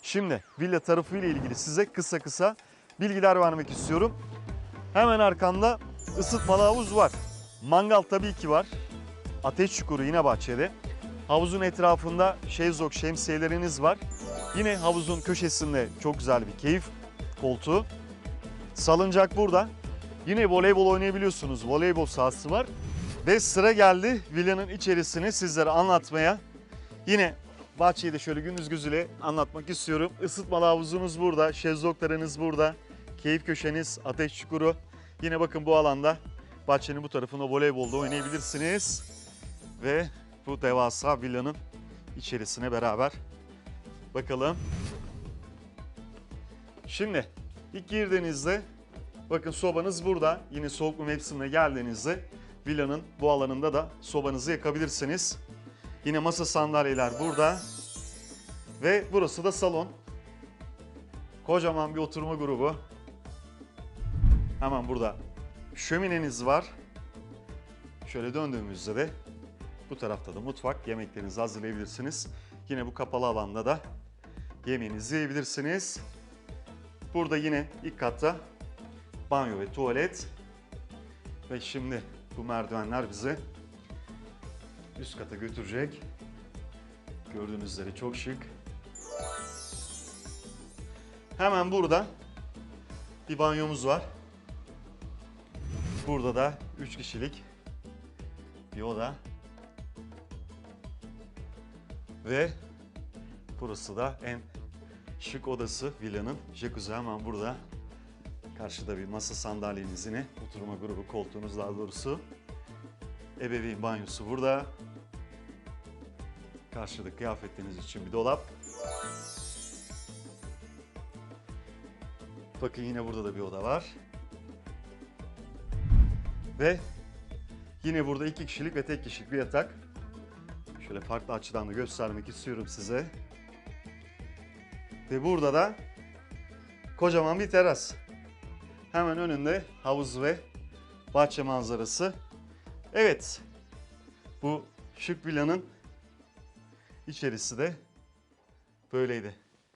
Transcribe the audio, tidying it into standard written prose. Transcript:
Şimdi villa tarafıyla ilgili size kısa kısa bilgiler vermek istiyorum. Hemen arkamda ısıtmalı havuz var. Mangal tabii ki var. Ateş çukuru yine bahçede. Havuzun etrafında şezlong şemsiyeleriniz var. Yine havuzun köşesinde çok güzel bir keyif koltuğu. Salıncak burada. Yine voleybol oynayabiliyorsunuz. Voleybol sahası var. Ve sıra geldi villanın içerisini sizlere anlatmaya. Yine bahçeyi de şöyle gündüz gözüyle anlatmak istiyorum. Isıtmalı havuzunuz burada, şezlonglarınız burada. Keyif köşeniz, ateş çukuru. Yine bakın bu alanda bahçenin bu tarafında voleybolda oynayabilirsiniz. Ve bu devasa villanın içerisine beraber bakalım. Şimdi ilk girdiğinizde bakın sobanız burada. Yine soğuk mevsimine geldiğinizde villanın bu alanında da sobanızı yakabilirsiniz. Yine masa sandalyeler burada. Ve burası da salon. Kocaman bir oturma grubu. Hemen burada şömineniz var. Şöyle döndüğümüzde de bu tarafta da mutfak. Yemeklerinizi hazırlayabilirsiniz. Yine bu kapalı alanda da yemeğinizi yiyebilirsiniz. Burada yine ilk katta banyo ve tuvalet. Ve şimdi bu merdivenler bizi üst kata götürecek. Gördüğünüz üzere çok şık. Hemen burada bir banyomuz var. Burada da 3 kişilik bir oda. Ve burası da en şık odası villanın. Jacuzzi hemen burada. Karşıda bir masa sandalyeniz yine. Oturma grubu koltuğunuz daha doğrusu. Ebeveyn banyosu burada. Karşıda kıyafetleriniz için bir dolap. Bakın yine burada da bir oda var. Ve yine burada 2 kişilik ve tek kişilik bir yatak. Şöyle farklı açıdan da göstermek istiyorum size. Ve burada da kocaman bir teras. Hemen önünde havuz ve bahçe manzarası. Evet, bu şık villanın içerisi de böyleydi.